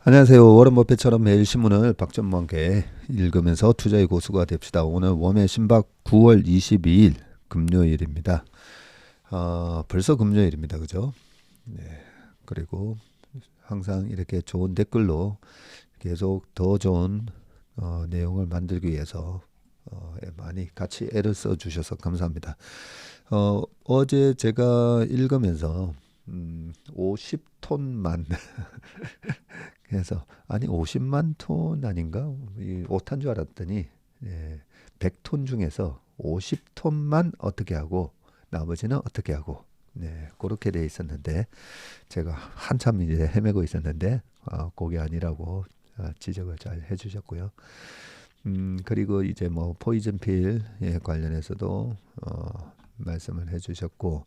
안녕하세요. 워런 버핏처럼 매일 신문을 박전무와 함께 읽으면서 투자의 고수가 됩시다. 오늘 웜의 신박 9월 22일 금요일입니다. 벌써 금요일입니다. 그죠? 네. 그리고 항상 이렇게 좋은 댓글로 계속 더 좋은 내용을 만들기 위해서 많이 같이 애를 써 주셔서 감사합니다. 어제 제가 읽으면서 50톤만 그래서 아니 50만 톤 아닌가? 오탄 줄 알았더니 100톤 중에서 50톤만 어떻게 하고 나머지는 어떻게 하고 그렇게 돼 있었는데 제가 한참 이제 헤매고 있었는데 그게 아니라고 지적을 잘 해주셨고요. 그리고 이제 뭐 포이즌 필에 관련해서도 말씀을 해주셨고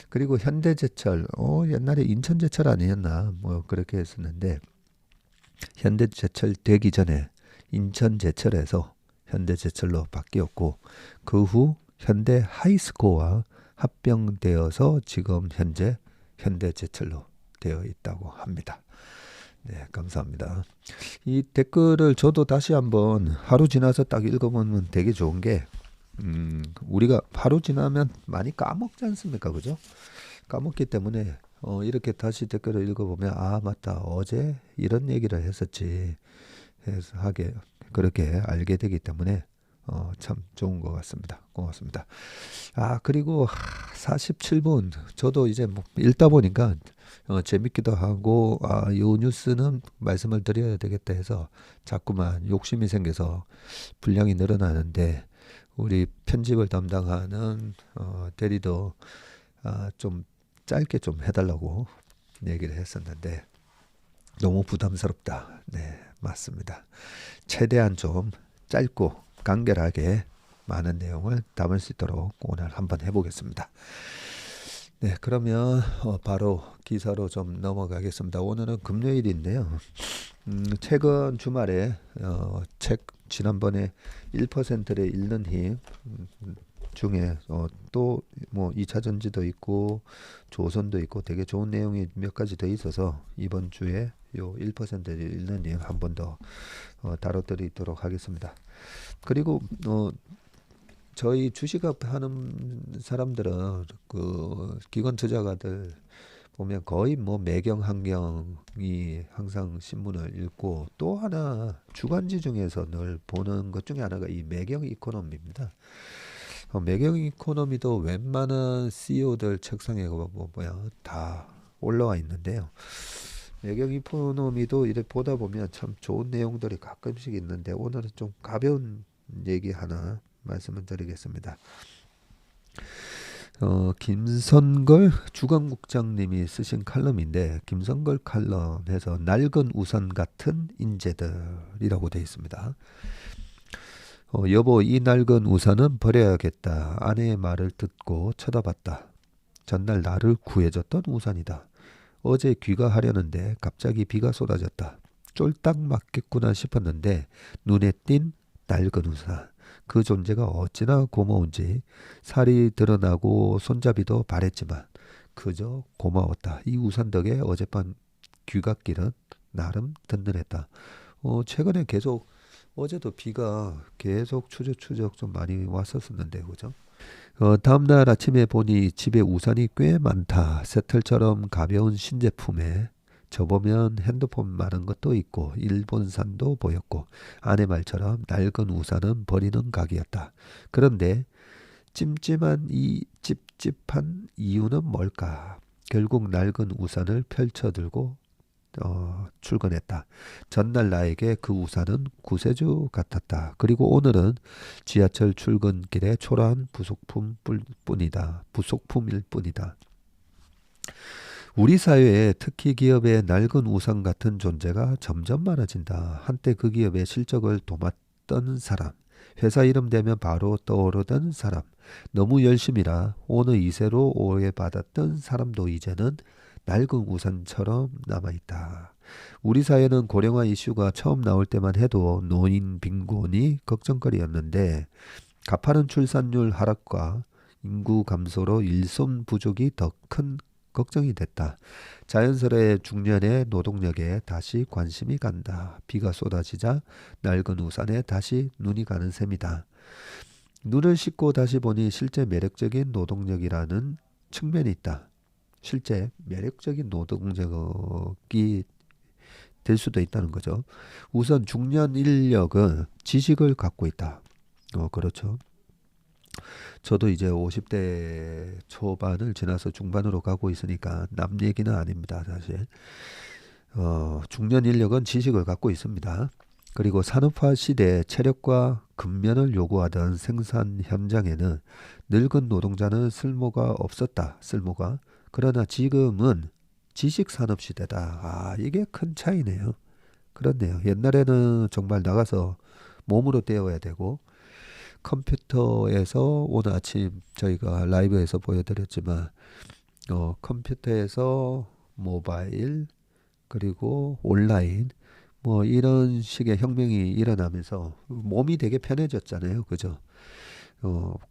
그리고 현대제철 옛날에 인천제철 아니었나 뭐 그렇게 했었는데 현대제철 되기 전에 인천제철에서 현대제철로 바뀌었고 그 후 현대하이스코어와 합병되어서 지금 현재 현대제철로 되어 있다고 합니다. 네, 감사합니다. 이 댓글을 저도 다시 한번 하루 지나서 딱 읽어보면 되게 좋은 게 우리가 하루 지나면 많이 까먹지 않습니까? 그죠? 까먹기 때문에 이렇게 다시 댓글을 읽어보면 맞다 어제 이런 얘기를 했었지 해서 하게 그렇게 알게 되기 때문에 참 좋은 것 같습니다. 고맙습니다. 그리고 47분 저도 이제 뭐 읽다 보니까 재밌기도 하고 이 뉴스는 말씀을 드려야 되겠다 해서 자꾸만 욕심이 생겨서 분량이 늘어나는데 우리 편집을 담당하는 대리도 좀 짧게 좀 해달라고 얘기를 했었는데 너무 부담스럽다. 네, 맞습니다. 최대한 좀 짧고 간결하게 많은 내용을 담을 수 있도록 오늘 한번 해보겠습니다. 네, 그러면 바로 기사로 좀 넘어가겠습니다. 오늘은 금요일인데요. 최근 주말에 책 지난번에 1%를 읽는 힘 중에 또 뭐 2차 전지도 있고 조선도 있고 되게 좋은 내용이 몇 가지 더 있어서 이번 주에 요 1%를 읽는 힘 한 번 더 다뤄드리도록 하겠습니다. 그리고 저희 주식업 하는 사람들은 그 기관 투자가들 보면 거의 뭐 매경 환경이 항상 신문을 읽고 또 하나 주간지 중에서 늘 보는 것 중에 하나가 이 매경 이코노미입니다. 매경 이코노미도 웬만한 CEO들 책상에 보면 다 올라와 있는데요. 매경 이코노미도 이렇게 보다 보면 참 좋은 내용들이 가끔씩 있는데 오늘은 좀 가벼운 얘기 하나 말씀을 드리겠습니다. 김선걸 주간국장님이 쓰신 칼럼인데 김선걸 칼럼에서 낡은 우산 같은 인재들이라고 되어 있습니다. 여보 이 낡은 우산은 버려야겠다. 아내의 말을 듣고 쳐다봤다. 전날 나를 구해줬던 우산이다. 어제 귀가하려는데 갑자기 비가 쏟아졌다. 쫄딱 맞겠구나 싶었는데 눈에 띈 낡은 우산. 그 존재가 어찌나 고마운지 살이 드러나고 손잡이도 바랬지만 그저 고마웠다. 이 우산 덕에 어젯밤 귀갓길은 나름 든든했다. 최근에 계속 어제도 비가 계속 추적추적 좀 많이 왔었었는데 그죠? 다음날 아침에 보니 집에 우산이 꽤 많다. 새털처럼 가벼운 신제품에 저보면 핸드폰 많은 것도 있고 일본산도 보였고 아내 말처럼 낡은 우산은 버리는 각이었다. 그런데 찝찝한 이유는 뭘까? 결국 낡은 우산을 펼쳐들고 출근했다. 전날 나에게 그 우산은 구세주 같았다. 그리고 오늘은 지하철 출근길에 초라한 부속품일 뿐이다. 우리 사회에 특히 기업의 낡은 우산 같은 존재가 점점 많아진다. 한때 그 기업의 실적을 도맡던 사람, 회사 이름 대면 바로 떠오르던 사람, 너무 열심히라 오늘 이세로 오해받았던 사람도 이제는 낡은 우산처럼 남아있다. 우리 사회는 고령화 이슈가 처음 나올 때만 해도 노인 빈곤이 걱정거리였는데 가파른 출산율 하락과 인구 감소로 일손 부족이 더 큰 걱정이 됐다. 자연스레 중년의 노동력에 다시 관심이 간다. 비가 쏟아지자 낡은 우산에 다시 눈이 가는 셈이다. 눈을 씻고 다시 보니 실제 매력적인 노동력이라는 측면이 있다. 실제 매력적인 노동력이 될 수도 있다는 거죠. 우선 중년 인력은 지식을 갖고 있다. 그렇죠. 저도 이제 50대 초반을 지나서 중반으로 가고 있으니까 남 얘기는 아닙니다, 사실. 중년 인력은 지식을 갖고 있습니다. 그리고 산업화 시대에 체력과 근면을 요구하던 생산 현장에는 늙은 노동자는 쓸모가 없었다. 쓸모가. 그러나 지금은 지식 산업 시대다. 아, 이게 큰 차이네요. 그렇네요. 옛날에는 정말 나가서 몸으로 때워야 되고 컴퓨터에서 오늘 아침 저희가 라이브에서 보여드렸지만 컴퓨터에서 모바일 그리고 온라인 뭐 이런 식의 혁명이 일어나면서 몸이 되게 편해졌잖아요. 그죠?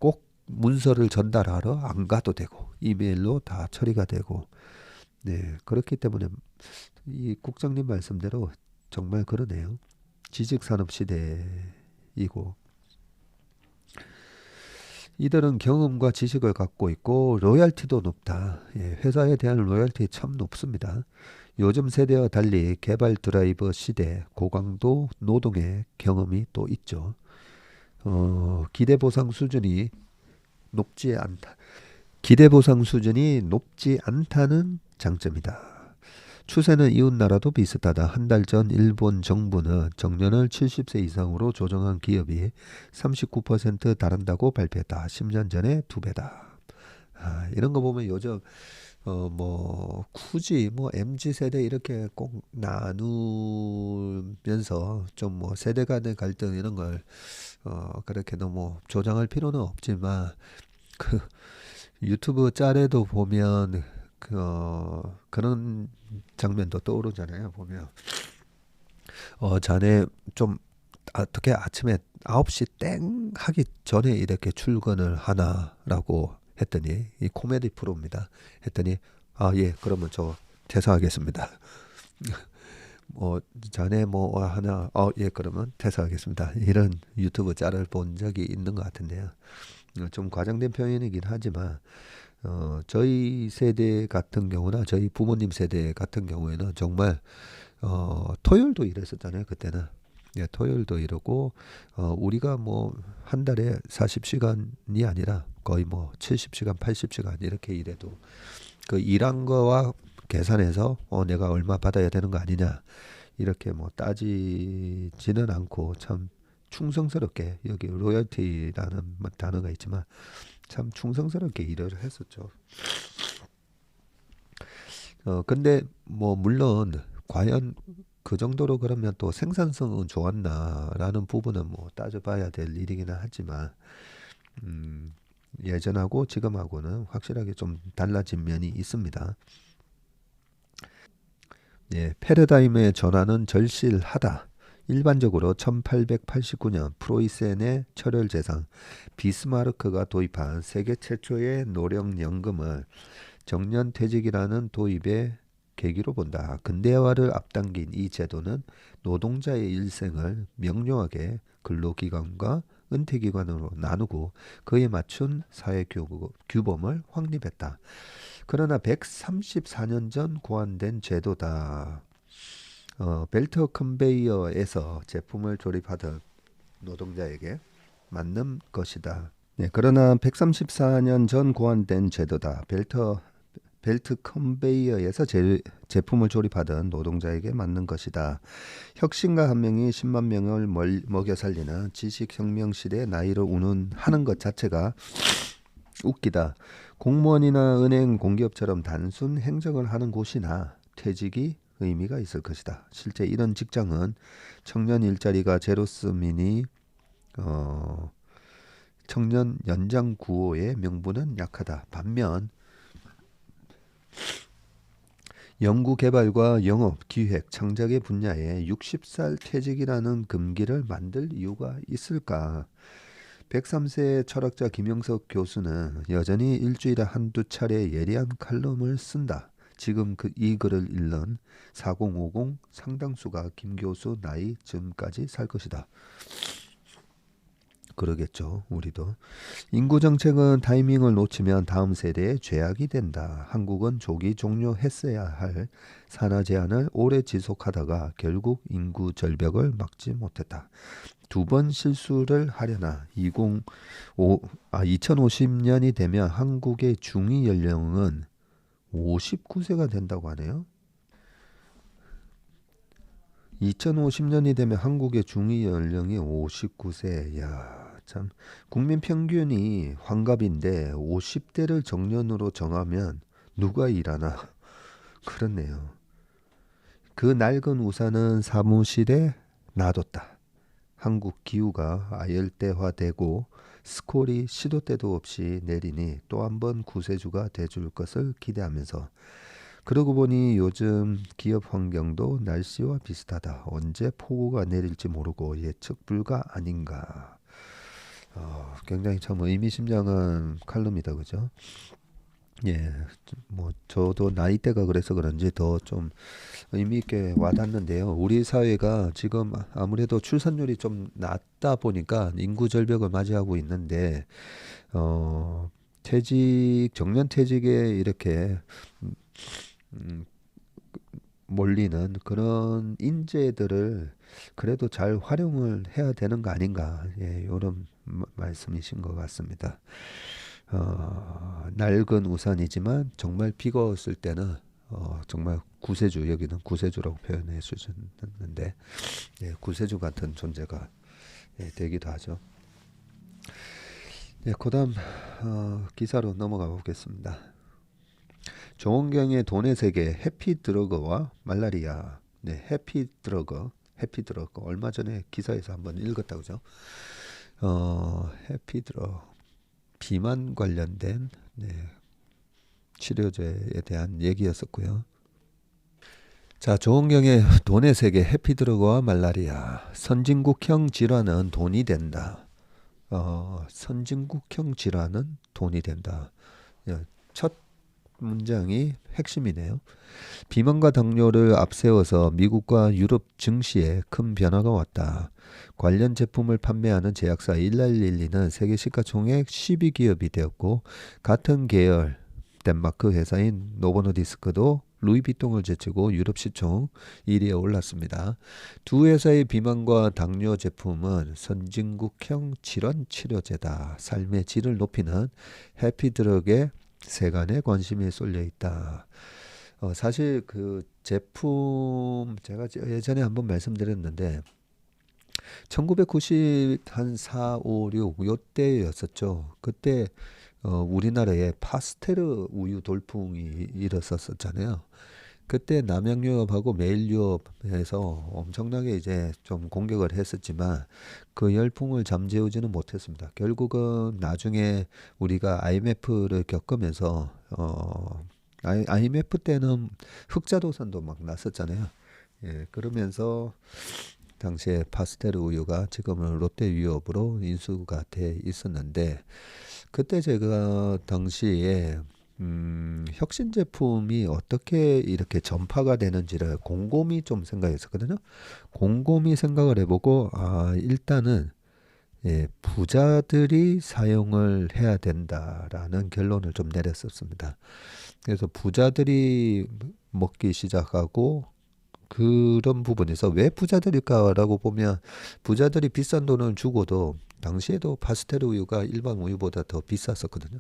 꼭 문서를 전달하러 안 가도 되고 이메일로 다 처리가 되고 네 그렇기 때문에 이 국장님 말씀대로 정말 그러네요. 지식산업 시대이고 이들은 경험과 지식을 갖고 있고 로열티도 높다. 예, 회사에 대한 로열티 참 높습니다. 요즘 세대와 달리 개발 드라이버 시대 고강도 노동의 경험이 또 있죠. 기대 보상 수준이 높지 않다. 기대 보상 수준이 높지 않다는 장점이다. 추세는 이웃 나라도 비슷하다. 한 달 전 일본 정부는 정년을 70세 이상으로 조정한 기업이 39% 달한다고 발표했다. 10년 전에 2배다. 아, 이런 거 보면 요즘 뭐 굳이 뭐 MZ 세대 이렇게 꼭 나누면서 좀 뭐 세대 간의 갈등 이런 걸 그렇게 너무 조장할 필요는 없지만 그 유튜브 짤에도 보면 그런 장면도 떠오르잖아요. 보면 자네 좀 어떻게 아침에 9시 땡 하기 전에 이렇게 출근을 하나라고 했더니 이 코미디 프로입니다. 했더니 아, 예, 그러면 저 퇴사하겠습니다. 자네 뭐 하나 예, 그러면 퇴사하겠습니다. 이런 유튜브 짤을 본 적이 있는 것 같은데요. 좀 과장된 표현이긴 하지만 저희 세대 같은 경우나 저희 부모님 세대 같은 경우에는 정말 토요일도 일했었잖아요. 그때는. 예, 토요일도 이러고 우리가 뭐 한 달에 40시간이 아니라 거의 뭐 70시간, 80시간 이렇게 일해도 그 일한 거와 계산해서 내가 얼마 받아야 되는 거 아니냐 이렇게 뭐 따지지는 않고 참 충성스럽게 여기 로열티라는 단어가 있지만 참 충성스럽게 일을 했었죠. 근데 뭐 물론 과연 그 정도로 그러면 또 생산성은 좋았나라는 부분은 뭐 따져봐야 될 일이기는 하지만 예전하고 지금하고는 확실하게 좀 달라진 면이 있습니다. 예, 패러다임의 전환은 절실하다. 일반적으로 1889년 프로이센의 철혈제상 비스마르크가 도입한 세계 최초의 노령연금을 정년퇴직이라는 도입의 계기로 본다. 근대화를 앞당긴 이 제도는 노동자의 일생을 명료하게 근로기간과 은퇴기간으로 나누고 그에 맞춘 사회규범을 확립했다. 그러나 134년 전 고안된 제도다. 벨트 컨베이어에서 제품을 조립하던 노동자에게 맞는 것이다. 네, 그러나 134년 전 고안된 제도다. 벨트 컨베이어에서 제품을 조립하던 노동자에게 맞는 것이다. 혁신가 한 명이 10만 명을 먹여 살리는 지식혁명 시대의 나이를 운운하는 것 자체가 웃기다. 공무원이나 은행 공기업처럼 단순 행정을 하는 곳이나 퇴직이 의미가 있을 것이다. 실제 이런 직장은 청년 일자리가 제로섬이니 청년 연장 구호의 명분은 약하다. 반면 연구개발과 영업, 기획, 창작의 분야에 60살 퇴직이라는 금기를 만들 이유가 있을까? 103세 철학자 김영석 교수는 여전히 일주일에 한두 차례 예리한 칼럼을 쓴다. 지금 이 글을 읽는 4050 상당수가 김 교수 나이 즈음까지 살 것이다. 그러겠죠. 우리도. 인구 정책은 타이밍을 놓치면 다음 세대의 죄악이 된다. 한국은 조기 종료했어야 할 산하 제한을 오래 지속하다가 결국 인구 절벽을 막지 못했다. 두 번 실수를 하려나 2050년이 되면 한국의 중위 연령은 59세가 된다고 하네요. 2050년이 되면 한국의 중위 연령이 59세. 야, 참 국민 평균이 환갑인데 50대를 정년으로 정하면 누가 일하나? 그렇네요. 그 낡은 우산은 사무실에 놔뒀다. 한국 기후가 아열대화되고 스콜이 시도 때도 없이 내리니 또 한 번 구세주가 돼줄 것을 기대하면서 그러고 보니 요즘 기업 환경도 날씨와 비슷하다. 언제 폭우가 내릴지 모르고 예측 불가 아닌가. 굉장히 참 의미심장한 칼럼이다, 그죠? 예, 뭐 저도 나이대가 그래서 그런지 더 좀 의미 있게 와닿는데요. 우리 사회가 지금 아무래도 출산율이 좀 낮다 보니까 인구 절벽을 맞이하고 있는데 정년 퇴직에 이렇게 음, 몰리는 그런 인재들을 그래도 잘 활용을 해야 되는 거 아닌가. 예, 이런 말씀이신 것 같습니다. 낡은 우산이지만 정말 비가 왔을 때는 정말 구세주, 여기는 구세주라고 표현해 주셨는데 예, 구세주 같은 존재가 예, 되기도 하죠. 예, 그다음 기사로 넘어가 보겠습니다. 조원경의 돈의 세계 해피드러그와 말라리아. 네, 해피드러그 얼마 전에 기사에서 한번 읽었다고 그죠? 해피드러그 비만 관련된 네, 치료제에 대한 얘기였었고요. 자, 조원경의 돈의 세계 해피드러그와 말라리아. 선진국형 질환은 돈이 된다. 선진국형 질환은 돈이 된다. 첫 문장이 핵심이네요. 비만과 당뇨를 앞세워서 미국과 유럽 증시에 큰 변화가 왔다. 관련 제품을 판매하는 제약사 일랄릴리는 세계 시가총액 12기업이 되었고 같은 계열 덴마크 회사인 노보노디스크도 루이비통을 제치고 유럽 시총 1위에 올랐습니다. 두 회사의 비만과 당뇨 제품은 선진국형 질환 치료제다. 삶의 질을 높이는 해피드럭의 세간에 관심이 쏠려 있다. 사실 그 제품 제가 예전에 한번 말씀드렸는데 1990 한 4, 5, 6 요때였었죠. 그때 우리나라에 파스테르 우유 돌풍이 일었었잖아요. 그때 남양유업하고 메일유업에서 엄청나게 이제 좀 공격을 했었지만 그 열풍을 잠재우지는 못했습니다. 결국은 나중에 우리가 IMF를 겪으면서 IMF 때는 흑자도선도 막 났었잖아요. 예, 그러면서 당시에 파스테르 우유가 지금은 롯데유업으로 인수가 돼 있었는데 그때 제가 당시에 혁신 제품이 어떻게 이렇게 전파가 되는지를 곰곰이 좀 생각했었거든요. 곰곰이 생각을 해보고 일단은 예, 부자들이 사용을 해야 된다라는 결론을 좀 내렸었습니다. 그래서 부자들이 먹기 시작하고 그런 부분에서 왜 부자들일까라고 보면 부자들이 비싼 돈을 주고도 당시에도 파스텔 우유가 일반 우유보다 더 비쌌었거든요.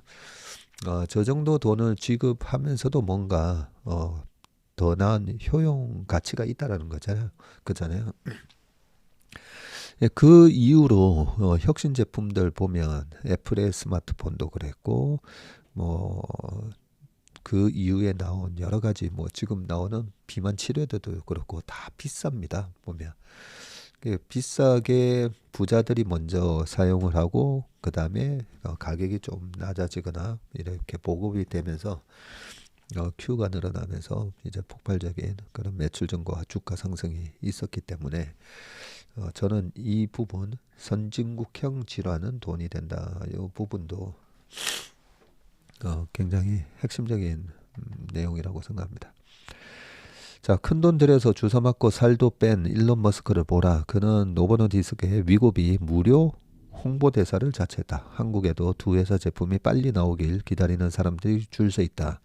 저 정도 돈을 지급하면서도 뭔가 더 나은 효용 가치가 있다라는 거잖아요. 그잖아요. 예, 그 이후로 혁신 제품들 보면 애플의 스마트폰도 그랬고 뭐 그 이후에 나온 여러 가지 뭐 지금 나오는 비만 치료제도 그렇고 다 비쌉니다. 보면 비싸게 부자들이 먼저 사용을 하고 그 다음에 가격이 좀 낮아지거나 이렇게 보급이 되면서 큐가 늘어나면서 이제 폭발적인 그런 매출 증가와 주가 상승이 있었기 때문에 저는 이 부분 선진국형 질환은 돈이 된다. 이 부분도 굉장히 핵심적인 내용이라고 생각합니다. 자, 큰돈 들여서 주사 맞고 살도 뺀 일론 머스크를 보라. 그는 노버노디스크의 위고비 무료 홍보대사를 자처했다. 한국에도 두 회사 제품이 빨리 나오길 기다리는 사람들이 줄 서 있다.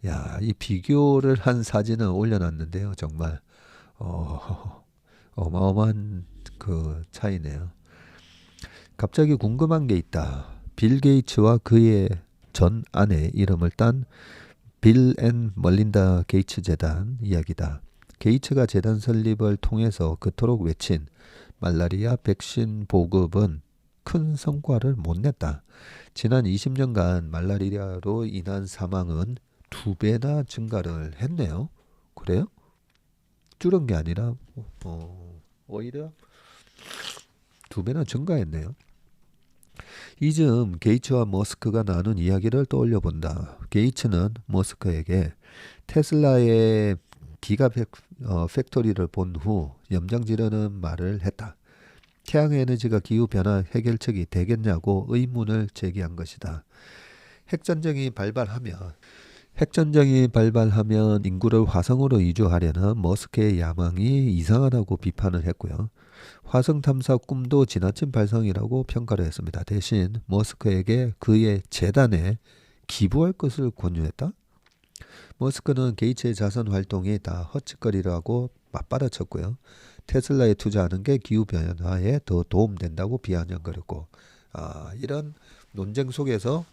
야, 이 비교를 한 사진을 올려놨는데요. 정말 어마어마한 그 차이네요. 갑자기 궁금한 게 있다. 빌 게이츠와 그의 전 아내 이름을 딴 빌 앤 멀린다 게이츠 재단 이야기다. 게이츠가 재단 설립을 통해서 그토록 외친 말라리아 백신 보급은 큰 성과를 못 냈다. 지난 20년간 말라리아로 인한 사망은 2배나 증가를 했네요. 그래요? 줄은 게 아니라 오히려 2배나 증가했네요. 이즈음 게이츠와 머스크가 나눈 이야기를 떠올려 본다. 게이츠는 머스크에게 테슬라의 기가 팩토리를 본 후 염장지르는 말을 했다. 태양에너지가 기후변화 해결책이 되겠냐고 의문을 제기한 것이다. 핵전쟁이 발발하면 인구를 화성으로 이주하려는 머스크의 야망이 이상하다고 비판을 했고요. 화성 탐사 꿈도 지나친 발상이라고 평가를 했습니다. 대신 머스크에게 그의 재단에 기부할 것을 권유했다. 머스크는 게이츠의 자선 활동이 다 헛짓거리라고 맞받아쳤고요. 테슬라에 투자하는 게 기후변화에 더 도움된다고 비아냥거렸고 이런 논쟁 속에서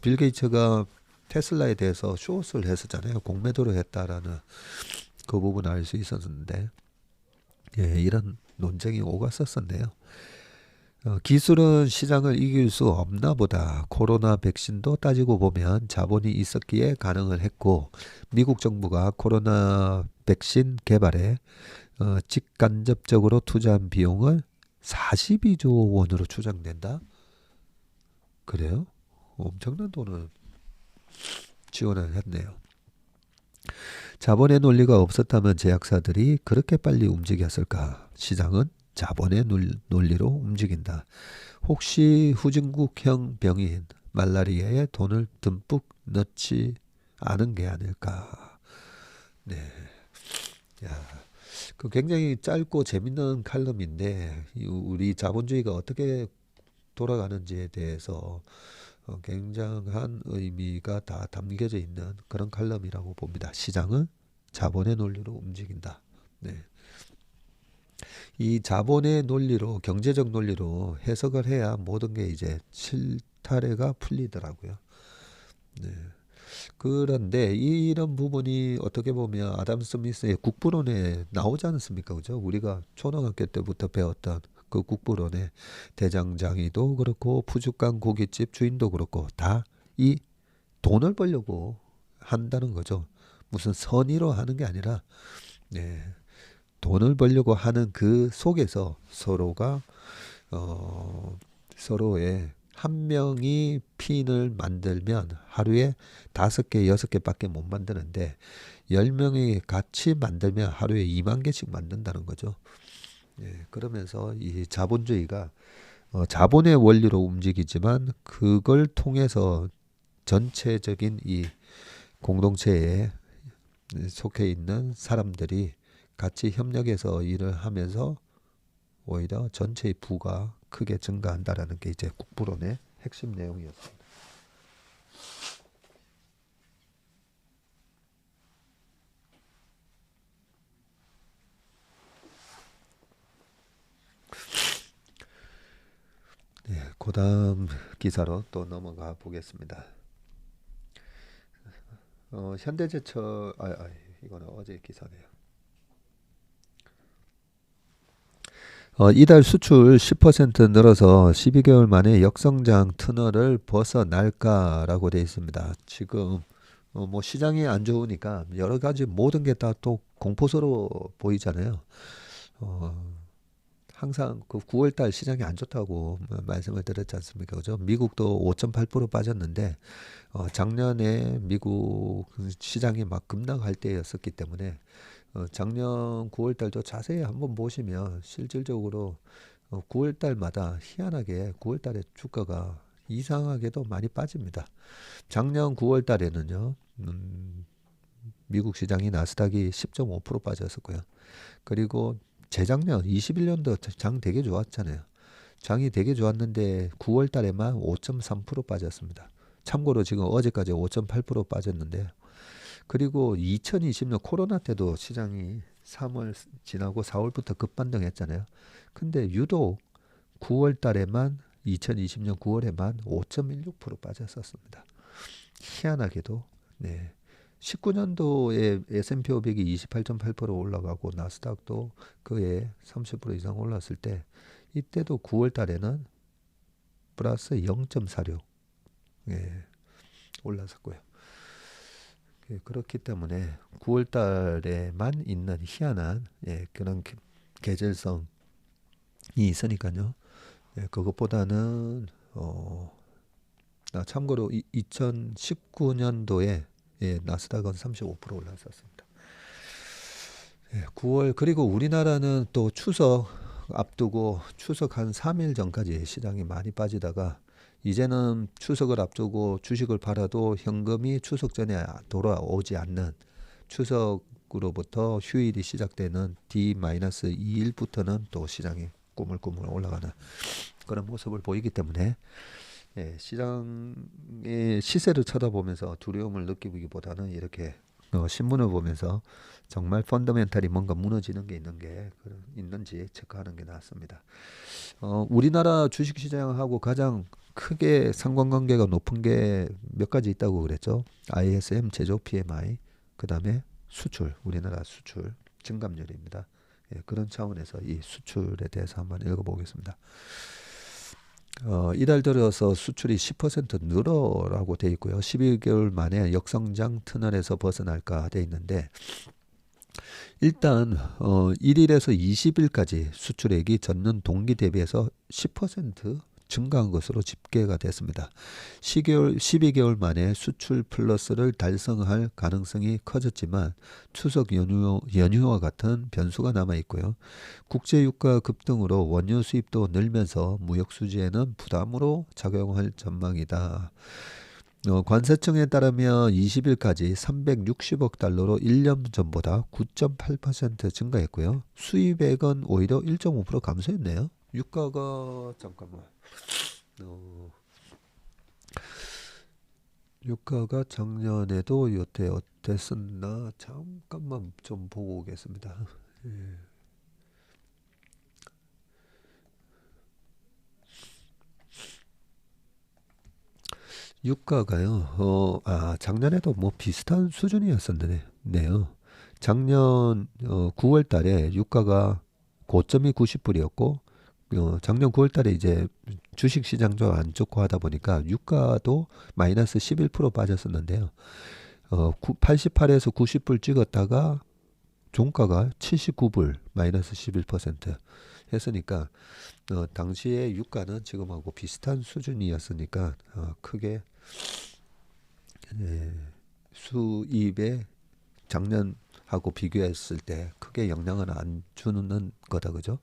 빌 게이츠가 테슬라에 대해서 숏을 했었잖아요. 공매도를 했다라는 그 부분을 알 수 있었는데 이런 논쟁이 오갔었었네요. 기술은 시장을 이길 수 없나 보다. 코로나 백신도 따지고 보면 자본이 있었기에 가능을 했고 미국 정부가 코로나 백신 개발에 직간접적으로 투자한 비용을 42조 원으로 추정된다. 그래요? 엄청난 돈을 지원을 했네요. 자본의 논리가 없었다면 제약사들이 그렇게 빨리 움직였을까? 시장은 자본의 논리로 움직인다. 혹시 후진국형 병인 말라리아에 돈을 듬뿍 넣지 않은 게 아닐까? 네. 야, 그 굉장히 짧고 재밌는 칼럼인데 우리 자본주의가 어떻게 돌아가는지에 대해서 굉장한 의미가 다 담겨져 있는 그런 칼럼이라고 봅니다. 시장은 자본의 논리로 움직인다. 네. 이 자본의 논리로 경제적 논리로 해석을 해야 모든 게 이제 실타래가 풀리더라고요. 네. 그런데 이런 부분이 어떻게 보면 아담 스미스의 국부론에 나오지 않습니까? 그죠? 우리가 초등학교 때부터 배웠던 그 국부론에 대장장이도 그렇고 푸주간 고깃집 주인도 그렇고 다 이 돈을 벌려고 한다는 거죠. 무슨 선의로 하는 게 아니라 네, 돈을 벌려고 하는 그 속에서 서로가 서로의 한 명이 핀을 만들면 하루에 5개, 6개밖에 못 만드는데 10명이 같이 만들면 하루에 2만 개씩 만든다는 거죠. 예, 그러면서 이 자본주의가 자본의 원리로 움직이지만 그걸 통해서 전체적인 이 공동체에 속해 있는 사람들이 같이 협력해서 일을 하면서 오히려 전체의 부가 크게 증가한다라는 게 이제 국부론의 핵심 내용이었습니다. 네, 그다음 기사로 또 넘어가 보겠습니다. 현대제철 이거는 어제 기사네요. 이달 수출 10% 늘어서 12개월 만에 역성장 터널을 벗어날까라고 되어 있습니다. 지금 뭐 시장이 안 좋으니까 여러 가지 모든 게 다 또 공포스러워 보이잖아요. 어, 항상 그 9월달 시장이 안 좋다고 말씀을 드렸지 않습니까? 그죠? 미국도 5.8% 빠졌는데 작년에 미국 시장이 막 급락할 때였었기 때문에 작년 9월 달도 자세히 한번 보시면 실질적으로 9월 달마다 희한하게 9월 달에 주가가 이상하게도 많이 빠집니다. 작년 9월 달에는요, 미국 시장이 나스닥이 10.5% 빠졌었고요. 그리고 재작년 21년도 장 되게 좋았잖아요. 장이 되게 좋았는데 9월 달에만 5.3% 빠졌습니다. 참고로 지금 어제까지 5.8% 빠졌는데, 그리고 2020년 코로나 때도 시장이 3월 지나고 4월부터 급반등했잖아요. 근데 유독 9월 달에만 2020년 9월에만 5.16% 빠졌었습니다. 희한하게도 네. 19년도에 S&P 500이 28.8% 올라가고 나스닥도 그에 30% 이상 올랐을 때 이때도 9월 달에는 플러스 0.46 예, 올랐었고요. 그렇기 때문에 9월 달에만 있는 희한한 그런 계절성이 있으니까요. 그것보다는 참고로 2019년도에 나스닥은 35% 올랐었습니다. 9월 그리고 우리나라는 또 추석 앞두고 추석 한 3일 전까지 시장이 많이 빠지다가 이제는 추석을 앞두고 주식을 팔아도 현금이 추석 전에 돌아오지 않는, 추석으로부터 휴일이 시작되는 D-2일부터는 또 시장이 꾸물꾸물 올라가는 그런 모습을 보이기 때문에 시장의 시세를 쳐다보면서 두려움을 느끼기보다는 이렇게 신문을 보면서 정말 펀더멘탈이 뭔가 무너지는 게 있는지 체크하는 게 낫습니다. 우리나라 주식시장하고 가장 크게 상관관계가 높은 게 몇 가지 있다고 그랬죠. ISM 제조 PMI, 그 다음에 수출, 우리나라 수출 증감률입니다. 그런 차원에서 이 수출에 대해서 한번 읽어보겠습니다. 이달 들어서 수출이 10% 늘어라고 돼 있고요. 11개월 만에 역성장 터널에서 벗어날까 돼 있는데, 일단 1일에서 20일까지 수출액이 전년 동기 대비해서 10% 증가한 것으로 집계가 됐습니다. 12개월 만에 수출 플러스를 달성할 가능성이 커졌지만 추석 연휴와 같은 변수가 남아 있고요. 국제 유가 급등으로 원유 수입도 늘면서 무역 수지에는 부담으로 작용할 전망이다. 관세청에 따르면 20일까지 360억 달러로 1년 전보다 9.8% 증가했고요. 수입액은 오히려 1.5% 감소했네요. 유가가 잠깐만 유가가 작년에도 여태 어땠었나 잠깐만 좀 보고 오겠습니다. 유가가요. 작년에도 뭐 비슷한 수준이었었네요. 작년 9월 달에 유가가 고점이 90불이었고 작년 9월 달에 이제 주식 시장도 안 좋고 하다 보니까 유가도 마이너스 11% 빠졌었는데요. 88에서 90불 찍었다가 종가가 79불 마이너스 11% 했으니까 당시에 유가는 지금하고 비슷한 수준이었으니까 크게 수입에 작년하고 비교했을 때 크게 영향을 안 주는 거다, 그죠?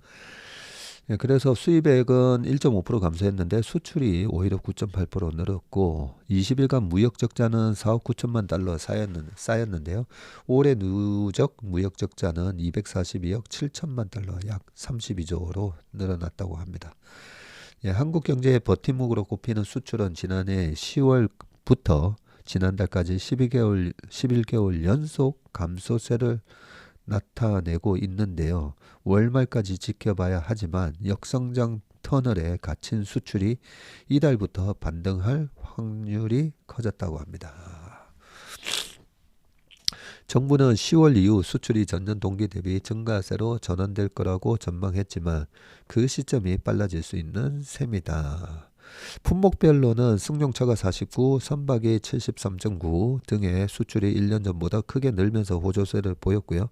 그래서 수입액은 1.5% 감소했는데 수출이 오히려 9.8% 늘었고 20일간 무역 적자는 4억 9천만 달러 쌓였는데요. 올해 누적 무역 적자는 242억 7천만 달러, 약 32조로 늘어났다고 합니다. 한국 경제의 버팀목으로 꼽히는 수출은 지난해 10월부터 지난달까지 11개월 연속 감소세를 나타내고 있는데요. 월말까지 지켜봐야 하지만 역성장 터널에 갇힌 수출이 이달부터 반등할 확률이 커졌다고 합니다. 정부는 10월 이후 수출이 전년 동기 대비 증가세로 전환될 거라고 전망했지만 그 시점이 빨라질 수 있는 셈이다. 품목별로는 승용차가 49, 선박이 73.9 등의 수출이 1년 전보다 크게 늘면서 호조세를 보였고요.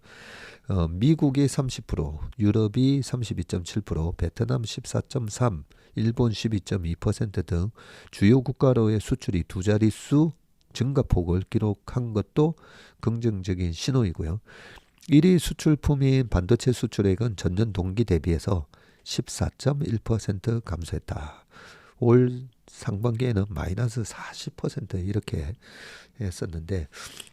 미국이 30%, 유럽이 32.7%, 베트남 14.3%, 일본 12.2% 등 주요 국가로의 수출이 두 자릿수 증가폭을 기록한 것도 긍정적인 신호이고요. 1위 수출품인 반도체 수출액은 전년 동기 대비해서 14.1% 감소했다. 올 상반기에는 마이너스 40% 이렇게 했었는데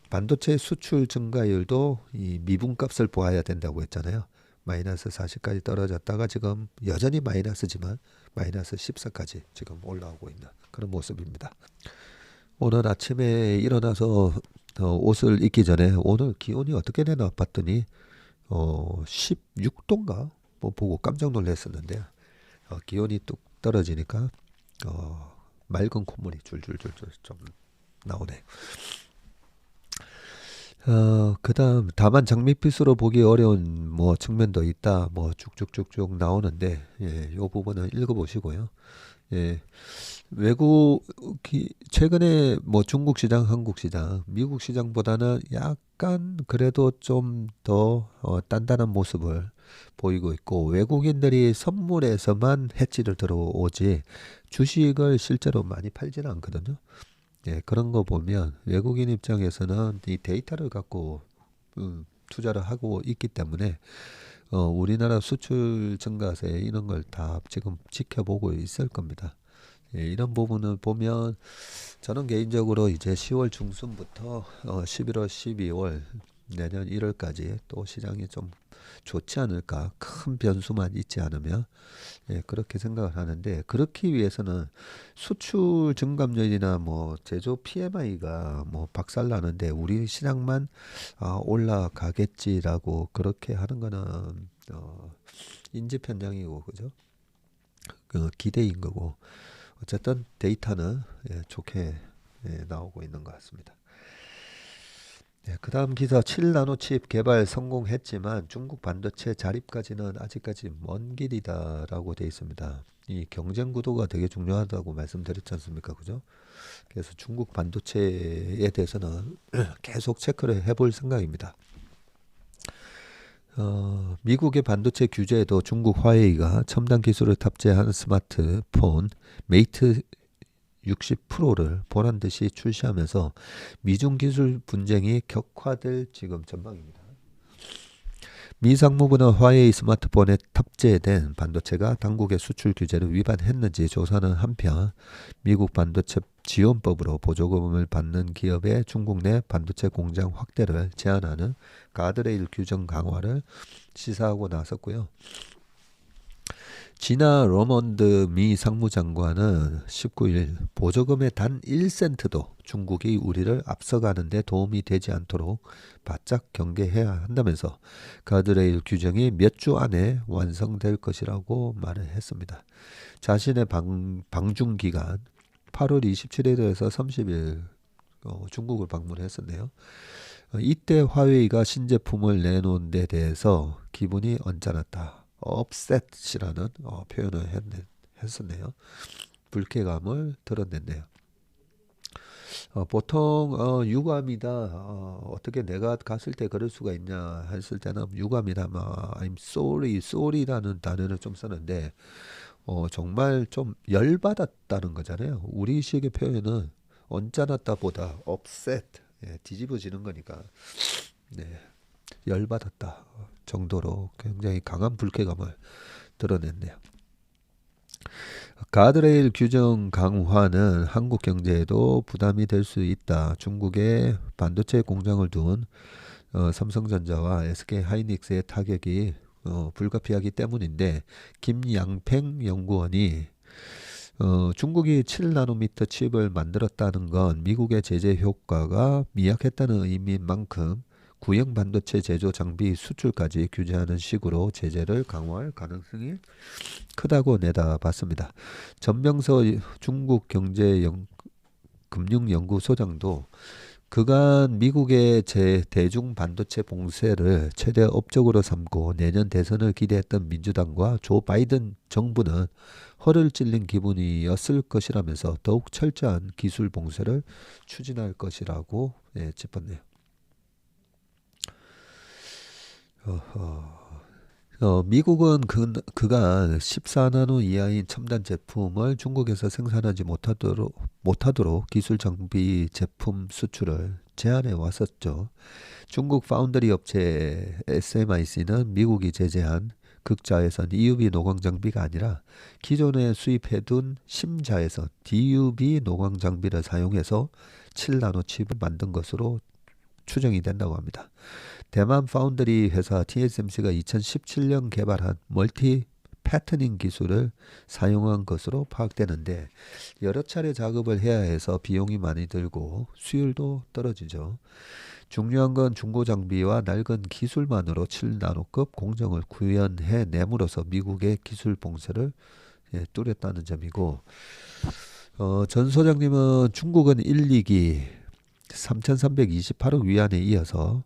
반도체 수출 증가율도 이 미분값을 보아야 된다고 했잖아요. 마이너스 40까지 떨어졌다가 지금 여전히 마이너스지만 마이너스 14까지 지금 올라오고 있는 그런 모습입니다. 오늘 아침에 일어나서 옷을 입기 전에 오늘 기온이 어떻게 되나 봤더니 16도인가 뭐 보고 깜짝 놀랐었는데 기온이 뚝 떨어지니까 맑은 콧물이 줄줄줄줄 좀 나오네. 그다음 다만 장밋빛으로 보기 어려운 뭐 측면도 있다. 뭐 쭉쭉쭉쭉 나오는데 요 부분은 읽어보시고요. 예, 외국이 최근에 뭐 중국 시장, 한국 시장, 미국 시장보다는 약간 그래도 좀 더 단단한 모습을 보이고 있고 외국인들이 선물에서만 해지를 들어오지 주식을 실제로 많이 팔지는 않거든요. 예, 그런 거 보면 외국인 입장에서는 이 데이터를 갖고 투자를 하고 있기 때문에 우리나라 수출 증가세 이런 걸 다 지금 지켜보고 있을 겁니다. 예, 이런 부분을 보면 저는 개인적으로 이제 10월 중순부터 11월, 12월 내년 1월까지 또 시장이 좀 좋지 않을까 큰 변수만 있지 않으면 그렇게 생각을 하는데 그렇기 위해서는 수출 증감률이나 뭐 제조 PMI가 뭐 박살나는데 우리 시장만 올라가겠지라고 그렇게 하는 거는 인지 편향이고 그죠? 그 기대인 거고 어쨌든 데이터는 좋게 나오고 있는 것 같습니다. 그 다음 기사 7나노칩 개발 성공했지만 중국 반도체 자립까지는 아직까지 먼 길이다라고 되어 있습니다. 이 경쟁 구도가 되게 중요하다고 말씀드렸지 않습니까? 그죠? 그래서 중국 반도체에 대해서는 계속 체크를 해볼 생각입니다. 미국의 반도체 규제에도 중국 화웨이가 첨단 기술을 탑재한 스마트폰 메이트 60 프로를 보란 듯이 출시하면서 미중 기술 분쟁이 격화될 지금 전망입니다. 미 상무부는 화웨이 스마트폰에 탑재된 반도체가 당국의 수출 규제를 위반했는지 조사하는 한편 미국 반도체 지원법으로 보조금을 받는 기업의 중국 내 반도체 공장 확대를 제한하는 가드레일 규정 강화를 시사하고 나섰고요. 지나 러먼드 미 상무장관은 19일 보조금의 단 1센트도 중국이 우리를 앞서가는 데 도움이 되지 않도록 바짝 경계해야 한다면서 가드레일 규정이 몇 주 안에 완성될 것이라고 말을 했습니다. 자신의 방중 기간 8월 27일에서 30일 중국을 방문했었네요. 이때 화웨이가 신제품을 내놓은 데 대해서 기분이 언짢았다. 업셋이라는 표현을 했었네요. 불쾌감을 드러냈네요. 보통 유감이다. 어떻게 내가 갔을 때 그럴 수가 있냐 했을 때는 유감이다. I'm sorry, sorry라는 단어를 좀 쓰는데 정말 좀 열받았다는 거잖아요. 우리식의 표현은 언짢았다보다 upset, 뒤집어지는 거니까 네, 열받았다 정도로 굉장히 강한 불쾌감을 드러냈네요. 가드레일 규정 강화는 한국 경제에도 부담이 될 수 있다. 중국에 반도체 공장을 둔 삼성전자와 SK하이닉스의 타격이 불가피하기 때문인데 김양팽 연구원이 중국이 7나노미터 칩을 만들었다는 건 미국의 제재 효과가 미약했다는 의미인 만큼 구형 반도체 제조 장비 수출까지 규제하는 식으로 제재를 강화할 가능성이 크다고 내다봤습니다. 전명서 중국 금융연구소장도 그간 미국의 대중 반도체 봉쇄를 최대 업적으로 삼고 내년 대선을 기대했던 민주당과 조 바이든 정부는 허를 찔린 기분이었을 것이라면서 더욱 철저한 기술 봉쇄를 추진할 것이라고 짚었네요. 미국은 그간 14나노 이하인 첨단 제품을 중국에서 생산하지 못하도록 기술 장비 제품 수출을 제안해 왔었죠. 중국 파운드리 업체 SMIC는 미국이 제재한 극자외선 EUV 노광 장비가 아니라 기존에 수입해둔 심자외선 DUV 노광 장비를 사용해서 7나노 칩을 만든 것으로 추정이 된다고 합니다. 대만 파운드리 회사 TSMC가 2017년 개발한 멀티 패터닝 기술을 사용한 것으로 파악되는데 여러 차례 작업을 해야 해서 비용이 많이 들고 수율도 떨어지죠. 중요한 건 중고 장비와 낡은 기술만으로 7나노급 공정을 구현해 내므로써 미국의 기술 봉쇄를 뚫었다는 점이고 전 소장님은 중국은 1, 2기 3,328억 위안에 이어서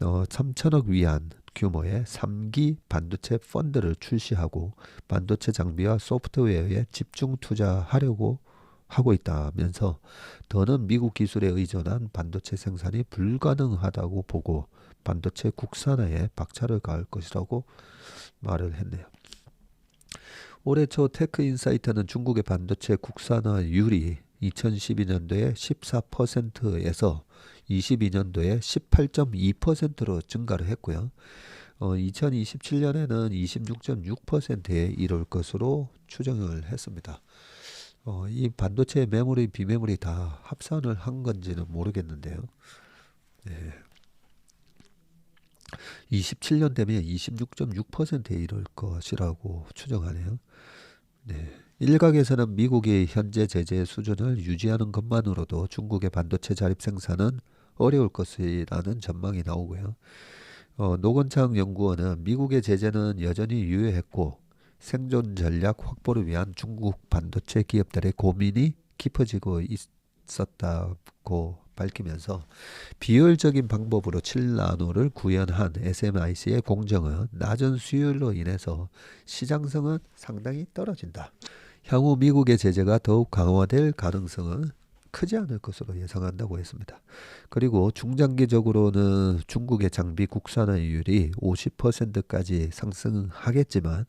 3천억 위안 규모의 3기 반도체 펀드를 출시하고 반도체 장비와 소프트웨어에 집중 투자하려고 하고 있다면서 더는 미국 기술에 의존한 반도체 생산이 불가능하다고 보고 반도체 국산화에 박차를 가할 것이라고 말을 했네요. 올해 초 테크인사이트는 중국의 반도체 국산화율이 2012년도에 14%에서 22년도에 18.2%로 증가를 했고요. 2027년에는 26.6%에 이를 것으로 추정을 했습니다. 이 반도체 메모리, 비메모리 다 합산을 한 건지는 모르겠는데요. 네. 27년 되면 26.6%에 이를 것이라고 추정하네요. 네. 일각에서는 미국이 현재 제재 수준을 유지하는 것만으로도 중국의 반도체 자립 생산은 어려울 것이라는 전망이 나오고요. 노건창 연구원은 미국의 제재는 여전히 유효했고 생존 전략 확보를 위한 중국 반도체 기업들의 고민이 깊어지고 있었다고 밝히면서 비효율적인 방법으로 7나노를 구현한 SMIC의 공정은 낮은 수율로 인해서 시장성은 상당히 떨어진다. 향후 미국의 제재가 더욱 강화될 가능성은 크지 않을 것으로 예상한다고 했습니다. 그리고 중장기적으로는 중국의 장비 국산화율이 50%까지 상승하겠지만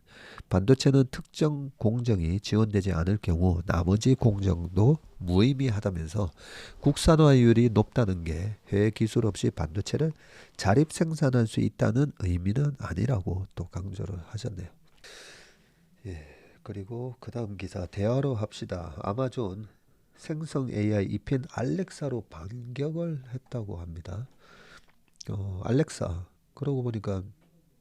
반도체는 특정 공정이 지원되지 않을 경우 나머지 공정도 무의미하다면서 국산화율이 높다는 게 해외 기술 없이 반도체를 자립 생산할 수 있다는 의미는 아니라고 또 강조를 하셨네요. 예, 그리고 그 다음 기사 대화로 합시다. 아마존 생성 AI 이핀 알렉사로 반격을 했다고 합니다. 알렉사 그러고 보니까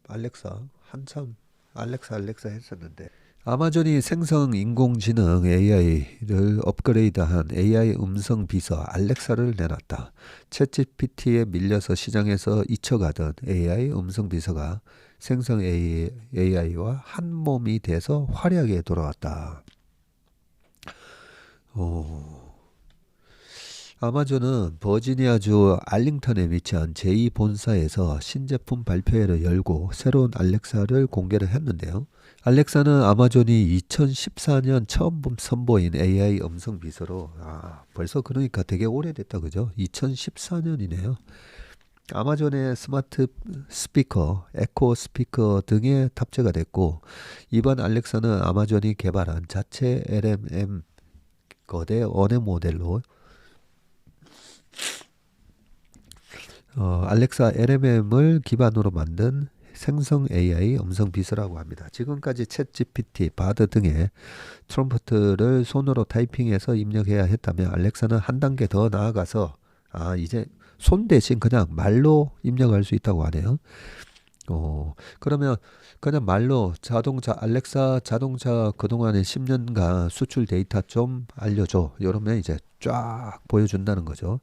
알렉사 한참 알렉사 했었는데 아마존이 생성 인공지능 AI를 업그레이드한 AI 음성 비서 알렉사를 내놨다. 챗GPT에 밀려서 시장에서 잊혀가던 AI 음성 비서가 생성 AI와 한 몸이 돼서 화려하게 돌아왔다. 아마존은 버지니아주 알링턴에 위치한 제2본사에서 신제품 발표회를 열고 새로운 알렉사를 공개를 했는데요. 알렉사는 아마존이 2014년 처음 선보인 AI 음성 비서로 벌써 그러니까 되게 오래됐다 그죠? 2014년이네요. 아마존의 스마트 스피커, 에코 스피커 등에 탑재가 됐고 이번 알렉사는 아마존이 개발한 자체 LLM 거대 언어 모델로 알렉사 LLM을 기반으로 만든 생성 AI 음성 비서라고 합니다. 지금까지 챗GPT, 바드 등의 프롬프트를 손으로 타이핑해서 입력해야 했다면 알렉사는 한 단계 더 나아가서 이제 손 대신 그냥 말로 입력할 수 있다고 하네요. 그러면 그냥 말로 알렉사 자동차 그동안에 10년간 수출 데이터 좀 알려줘. 이러면 이제 쫙 보여준다는 거죠.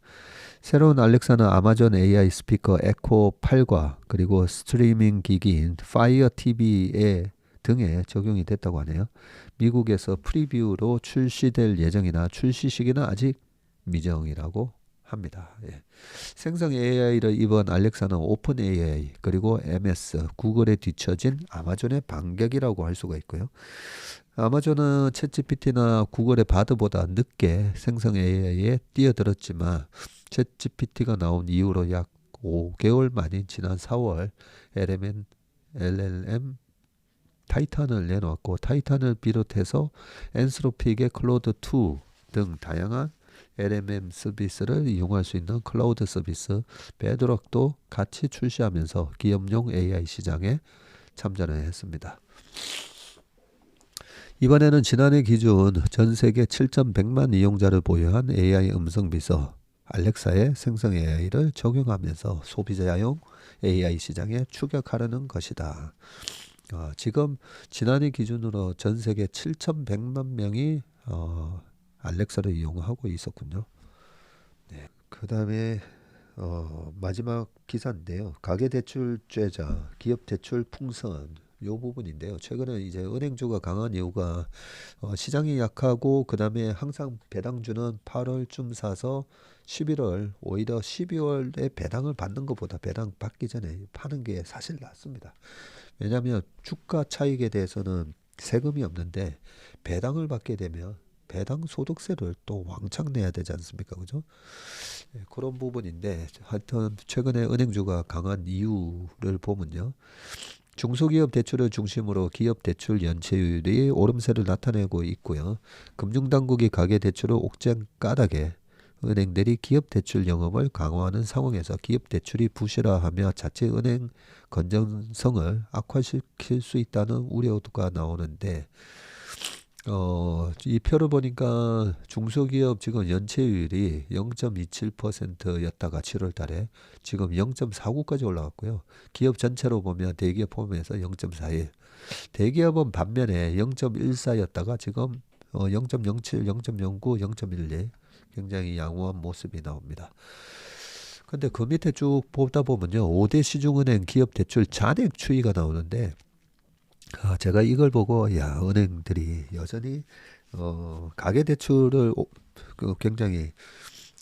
새로운 알렉사는 아마존 AI 스피커 에코 8과 그리고 스트리밍 기기인 파이어 TV 등에 적용이 됐다고 하네요. 미국에서 프리뷰로 출시될 예정이나 출시 시기는 아직 미정이라고 합니다. 예. 생성 AI를 이번 알렉사는 오픈 AI 그리고 MS, 구글에 뒤처진 아마존의 반격이라고 할 수가 있고요. 아마존은 챗GPT나 구글의 바드보다 늦게 생성 AI에 뛰어들었지만 챗GPT가 나온 이후로 약 5개월 만인 지난 4월 LLM 타이탄을 내놓았고 타이탄을 비롯해서 엔스로픽의 클로드2 등 다양한 LMM 서비스를 이용할 수 있는 클라우드 서비스 베드록도 같이 출시하면서 기업용 AI 시장에 참전을 했습니다. 이번에는 지난해 기준 전 세계 7,100만 이용자를 보유한 AI 음성 비서 알렉사의 생성 AI를 적용하면서 소비자용 AI 시장에 추격하려는 것이다. 지금 지난해 기준으로 전 세계 7,100만 명이 알렉사를 이용하고 있었군요. 네. 그 다음에 마지막 기사인데요. 가계대출죄자, 기업대출 풍선 요 부분인데요. 최근에 이제 은행주가 강한 이유가 시장이 약하고 그 다음에 항상 배당주는 8월쯤 사서 11월 오히려 12월에 배당을 받는 것보다 배당 받기 전에 파는 게 사실 낫습니다. 왜냐하면 주가 차익에 대해서는 세금이 없는데 배당을 받게 되면 배당 소득세를 또 왕창 내야 되지 않습니까? 그죠? 예, 그런 부분인데 하여튼 최근에 은행주가 강한 이유를 보면요. 중소기업 대출을 중심으로 기업 대출 연체율이 오름세를 나타내고 있고요. 금융당국이 가계대출을 옥죄한 까닭에 은행들이 기업 대출 영업을 강화하는 상황에서 기업 대출이 부실화하며 자체 은행 건전성을 악화시킬 수 있다는 우려가 나오는데 이 표를 보니까 중소기업 지금 연체율이 0.27%였다가 7월 달에 지금 0.49까지 올라갔고요. 기업 전체로 보면 대기업 포함해서 0.41. 대기업은 반면에 0.14였다가 지금 0.07, 0.09, 0.12 굉장히 양호한 모습이 나옵니다. 근데 그 밑에 쭉 보다 보면요. 5대 시중은행 기업 대출 잔액 추이가 나오는데 제가 이걸 보고 야 은행들이 여전히 가계대출을 굉장히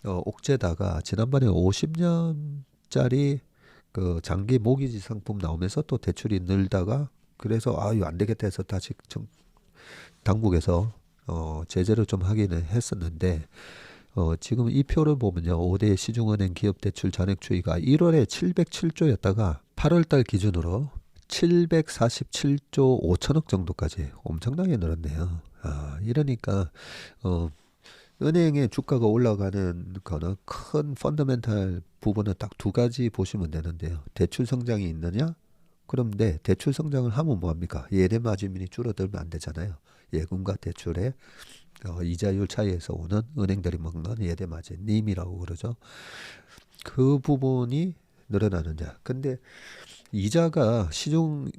옥죄다가 지난번에 50년짜리 그 장기 모기지 상품 나오면서 또 대출이 늘다가 그래서 이거 안 되겠다 해서 다시 당국에서 제재를 좀 하기는 했었는데 지금 이 표를 보면요. 5대 시중은행 기업대출 잔액 추이가 1월에 707조였다가 8월달 기준으로 747조 5천억 정도까지 엄청나게 늘었네요. 이러니까 은행의 주가가 올라가는 거는 큰 펀더멘탈 부분은 딱 두 가지 보시면 되는데요. 대출 성장이 있느냐? 그런데 대출 성장을 하면 뭐합니까? 예대 마진이 줄어들면 안 되잖아요. 예금과 대출의 이자율 차이에서 오는 은행들이 먹는 예대 마진, 님이라고 그러죠. 그 부분이 늘어나느냐. 근데 이자가 시중에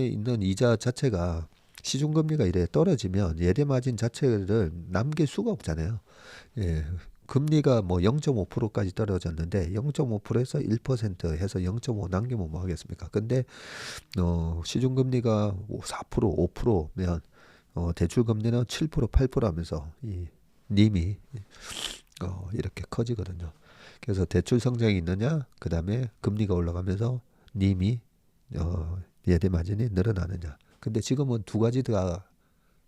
있는 이자 자체가 시중금리가 이래 떨어지면 예대 마진 자체를 남길 수가 없잖아요. 예. 금리가 뭐 0.5%까지 떨어졌는데 0.5%에서 1% 해서 0.5 남기면 뭐 하겠습니까? 근데 시중금리가 4%, 5%면 대출 금리는 7%, 8% 하면서 이 님이 이렇게 커지거든요. 그래서 대출 성장이 있느냐, 그 다음에 금리가 올라가면서 님이 예대 마진이 늘어나느냐. 근데 지금은 두 가지 다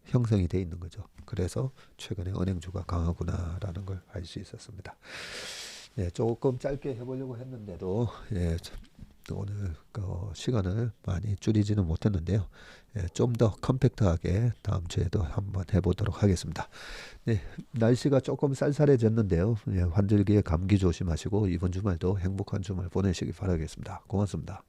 형성이 돼 있는 거죠. 그래서 최근에 은행주가 강하구나라는 걸 알 수 있었습니다. 예, 조금 짧게 해보려고 했는데도 예, 오늘 시간을 많이 줄이지는 못했는데요. 예, 좀 더 컴팩트하게 다음 주에도 한번 해보도록 하겠습니다. 네, 날씨가 조금 쌀쌀해졌는데요. 예, 환절기에 감기 조심하시고 이번 주말도 행복한 주말 보내시기 바라겠습니다. 고맙습니다.